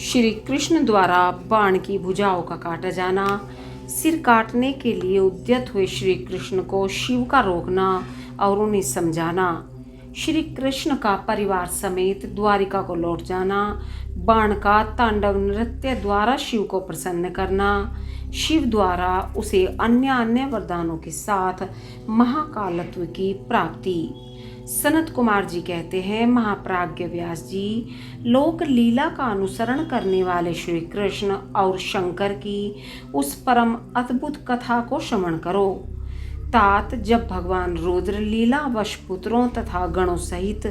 श्री कृष्ण द्वारा बाण की भुजाओं का काटा जाना। सिर काटने के लिए उद्यत हुए श्री कृष्ण को शिव का रोकना और उन्हें समझाना। श्री कृष्ण का परिवार समेत द्वारिका को लौट जाना। बाण का तांडव नृत्य द्वारा शिव को प्रसन्न करना। शिव द्वारा उसे अन्य अन्य वरदानों के साथ महाकालत्व की प्राप्ति। सनत कुमार जी कहते हैं, महाप्राज्ञ व्यास जी, लोक लीला का अनुसरण करने वाले श्री कृष्ण और शंकर की उस परम अद्भुत कथा को श्रवण करो। तात जब भगवान रुद्र लीला वश पुत्रों तथा गणों सहित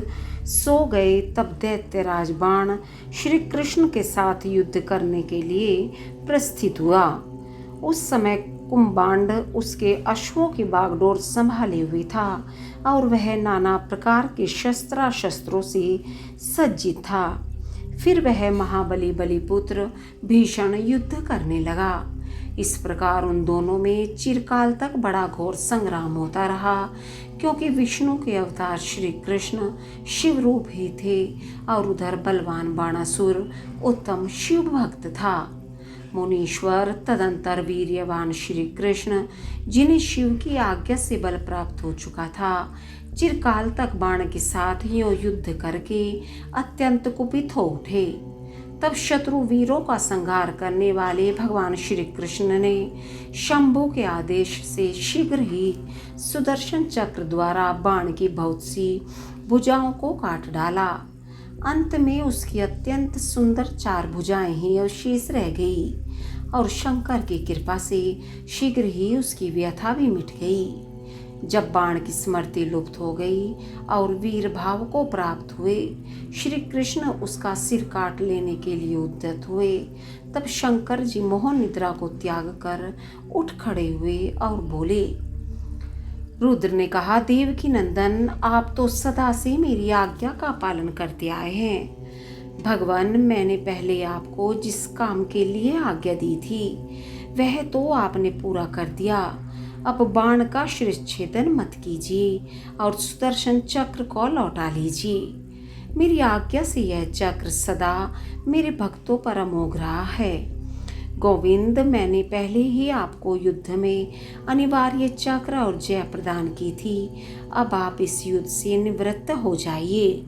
सो गए, तब दैत्यराज बाण श्री कृष्ण के साथ युद्ध करने के लिए प्रस्थित हुआ। उस समय कुंभांड उसके अश्वों की बागडोर संभाले हुए था और वह नाना प्रकार के शस्त्रों से सज्जित था। फिर वह महाबली बलिपुत्र भीषण युद्ध करने लगा। इस प्रकार उन दोनों में चिरकाल तक बड़ा घोर संग्राम होता रहा, क्योंकि विष्णु के अवतार श्री कृष्ण शिव रूप ही थे और उधर बलवान बाणासुर उत्तम शिव भक्त था। मुनीश्वर तदंतर वीर्यवान श्री कृष्ण, जिन्हें शिव की आज्ञा से बल प्राप्त हो चुका था, चिरकाल तक बाण के साथ यो युद्ध करके अत्यंत कुपित हो उठे। तब शत्रु वीरों का संहार करने वाले भगवान श्री कृष्ण ने शंभु के आदेश से शीघ्र ही सुदर्शन चक्र द्वारा बाण की बहुत सी भुजाओं को काट डाला। अंत में उसकी अत्यंत सुंदर 4 भुजाएं ही अवशेष रह गई और शंकर की कृपा से शीघ्र ही उसकी व्यथा भी मिट गई। जब बाण की स्मृति लुप्त हो गई और वीर भाव को प्राप्त हुए, श्री कृष्ण उसका सिर काट लेने के लिए उद्यत हुए। तब शंकर जी मोह निद्रा को त्याग कर उठ खड़े हुए और बोले। रुद्र ने कहा, देवकी नंदन, आप तो सदा से मेरी आज्ञा का पालन करते आए हैं। भगवान, मैंने पहले आपको जिस काम के लिए आज्ञा दी थी वह तो आपने पूरा कर दिया। अब बाण का शिरच्छेदन मत कीजिए और सुदर्शन चक्र को लौटा लीजिए। मेरी आज्ञा से यह चक्र सदा मेरे भक्तों पर अमोघ रहा है। गोविंद, मैंने पहले ही आपको युद्ध में अनिवार्य चक्र और जय प्रदान की थी। अब आप इस युद्ध से निवृत्त हो जाइए।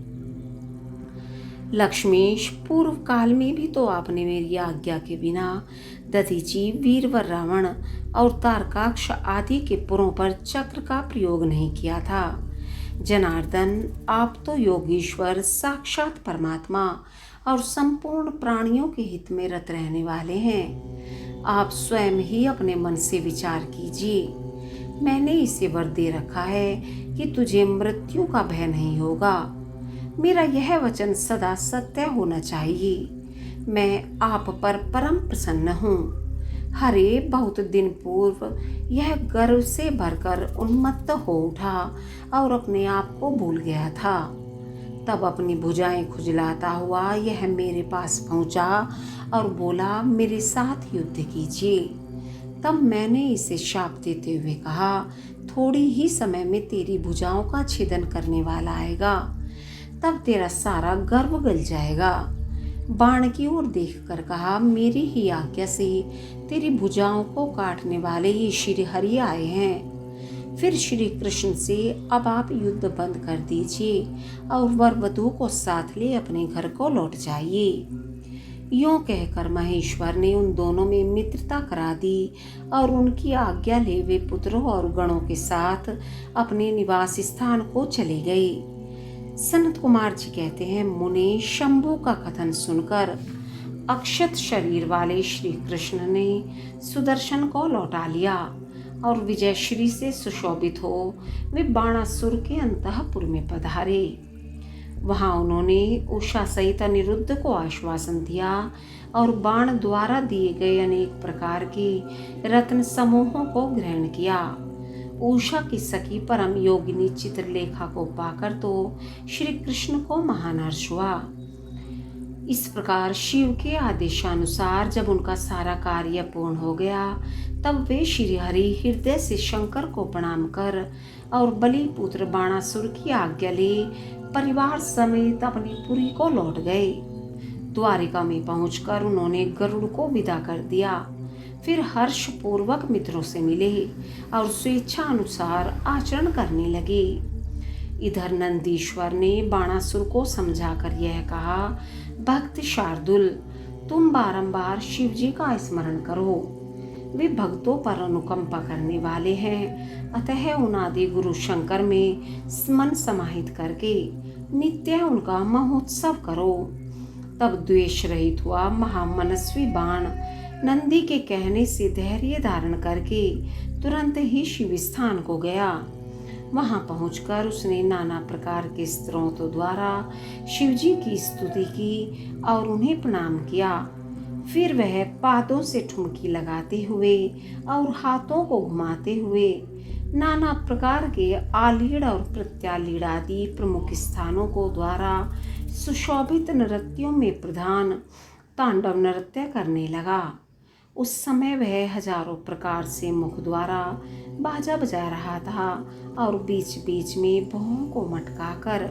लक्ष्मीश, पूर्व काल में भी तो आपने मेरी आज्ञा के बिना दधीची, वीरवर रावण और तारकाक्ष आदि के पुरों पर चक्र का प्रयोग नहीं किया था। जनार्दन, आप तो योगीश्वर, साक्षात परमात्मा और संपूर्ण प्राणियों के हित में रत रहने वाले हैं। आप स्वयं ही अपने मन से विचार कीजिए। मैंने इसे वर दे रखा है कि तुझे मृत्यु का भय नहीं होगा। मेरा यह वचन सदा सत्य होना चाहिए। मैं आप पर परम प्रसन्न हूँ। हरे, बहुत दिन पूर्व यह गर्व से भरकर उन्मत्त हो उठा और अपने आप को भूल गया था। तब अपनी भुजाएं खुजलाता हुआ यह मेरे पास पहुंचा और बोला, मेरे साथ युद्ध कीजिए। तब मैंने इसे शाप देते हुए कहा, थोड़ी ही समय में तेरी भुजाओं का छेदन करने वाला आएगा, तब तेरा सारा गर्व गल जाएगा। बाण की ओर देखकर कहा, मेरी ही आज्ञा से तेरी भुजाओं को काटने वाले ही श्री हरि आए हैं। फिर श्री कृष्ण से, अब आप युद्ध बंद कर दीजिए और वर वधू को साथ ले अपने घर को लौट जाइए। यूं कहकर महेश्वर ने उन दोनों में मित्रता करा दी और उनकी आज्ञा ले वे पुत्रों और गणों के साथ अपने निवास स्थान को चले गए। सनत कुमार जी कहते हैं, मुने, शंभु का कथन सुनकर अक्षत शरीर वाले श्री कृष्ण ने सुदर्शन को लौटा लिया और विजयश्री से सुशोभित हो वे बाणासुर के अंतःपुर में पधारे। वहां उन्होंने उषा सहित अनिरुद्ध को आश्वासन दिया और बाण द्वारा दिए गए अनेक प्रकार के रत्न समूहों को ग्रहण किया। उषा की सखी परम योगिनी चित्रलेखा को पाकर तो श्री कृष्ण को महान हर्ष हुआ। इस प्रकार शिव के आदेशानुसार जब उनका सारा कार्य पूर्ण हो गया, तब वे श्री हरि हृदय से शंकर को प्रणाम कर और बलिपुत्र बाणासुर की आज्ञा ले परिवार समेत अपनी पुरी को लौट गए। द्वारिका में पहुंचकर उन्होंने गरुड़ को विदा कर दिया। फिर हर्षपूर्वक मित्रों से मिले और स्वेच्छा अनुसार आचरण करने लगे। इधर नंदीश्वर ने बाणासुर को समझाकर यह कहा, भक्त शार्दुल, तुम बारंबार शिव जी का स्मरण करो। वे भक्तों पर अनुकंपा करने वाले हैं, अतः उनादि गुरु शंकर में मन समाहित करके नित्य उनका महोत्सव करो। तब द्वेष रहित हुआ महामनस्वी बाण नंदी के कहने से धैर्य धारण करके तुरंत ही शिव स्थान को गया। वहां पहुंचकर उसने नाना प्रकार के स्तोत्रों द्वारा शिवजी की स्तुति की और उन्हें प्रणाम किया। फिर वह पादों से ठुमकी लगाते हुए और हाथों को घुमाते हुए नाना प्रकार के आलीड़ और प्रत्यालीड़ आदि प्रमुख स्थानों को द्वारा सुशोभित नृत्यों में प्रधान तांडव नृत्य करने लगा। उस समय वह हजारों प्रकार से मुख द्वारा बाजा बजा रहा था और बीच बीच में भौं को मटकाकर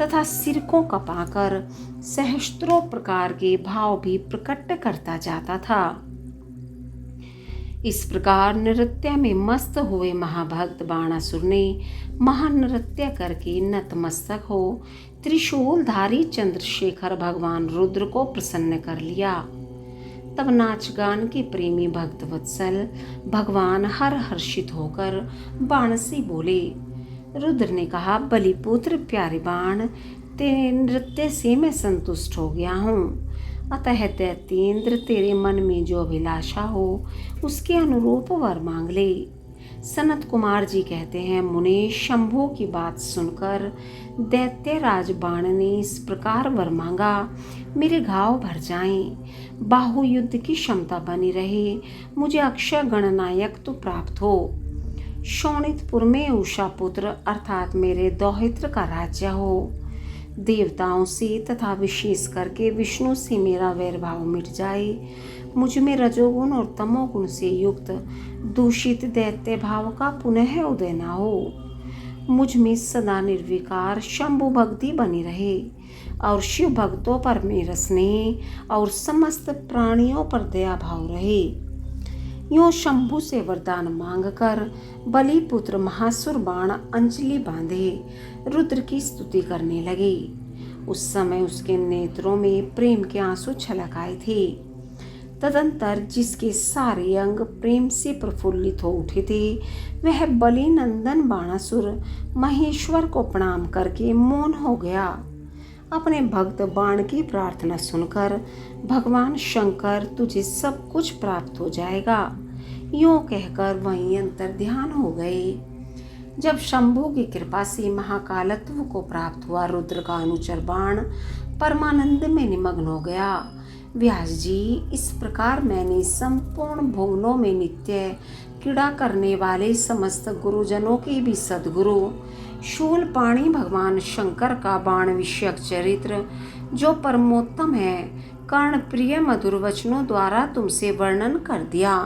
तथा सिर को कपाकर सहस्त्रों प्रकार के भाव भी प्रकट करता जाता था। इस प्रकार नृत्य में मस्त हुए महाभक्त बाणासुर ने महानृत्य करके नतमस्तक हो त्रिशूलधारी चंद्रशेखर भगवान रुद्र को प्रसन्न कर लिया। तब नाच गान के प्रेमी भक्त वत्सल भगवान हर्षित होकर बाण से बोले। रुद्र ने कहा, बलिपुत्र प्यारे बाण, तेरे नृत्य से मैं संतुष्ट हो गया हूँ। अतः दैत्येंद्र, तेरे मन में जो अभिलाषा हो उसके अनुरूप वर मांग ले। सनत कुमार जी कहते हैं, मुने, शंभु की बात सुनकर दैत्य राज बाण ने इस प्रकार वर मांगा, मेरे घाव भर जाएं, बाहु युद्ध की क्षमता बनी रहे, मुझे अक्षय गणनायक तो प्राप्त हो। शोणितपुर में उषा पुत्र अर्थात मेरे दौहित्र का राज्य हो। देवताओं से तथा विशेष करके विष्णु से मेरा वैरभाव मिट जाए। मुझ में रजोगुण और तमोगुण से युक्त दूषित दैत्य भाव का पुनः उदय न हो। मुझ में सदा निर्विकार शंभु भक्ति बनी रहे और शिव भक्तों पर मेरा स्नेह और समस्त प्राणियों पर दया भाव रहे। यूं शंभु से वरदान मांगकर बलिपुत्र महासुर बाण अंजलि बांधे रुद्र की स्तुति करने लगे। उस समय उसके नेत्रों में प्रेम के आंसू छलक आए थे। तदंतर जिसके सारे अंग प्रेम से प्रफुल्लित हो उठे थे, वह बलि नंदन बाणासुर महेश्वर को प्रणाम करके मौन हो गया। अपने भक्त बाण की प्रार्थना सुनकर भगवान शंकर, तुझे सब कुछ प्राप्त हो जाएगा, यूं कहकर वहीं अंतर ध्यान हो गए। जब शंभु की कृपा से महाकालत्व को प्राप्त हुआ, रुद्र का अनुचर बाण परमानंद में निमग्न हो गया। व्यास जी, इस प्रकार मैंने संपूर्ण भुवनों में नित्य क्रीड़ा करने वाले समस्त गुरुजनों के भी सद्गुरु शूलपाणी भगवान शंकर का बाण विषयक चरित्र, जो परमोत्तम है, कर्ण प्रिय मधुर वचनों द्वारा तुमसे वर्णन कर दिया।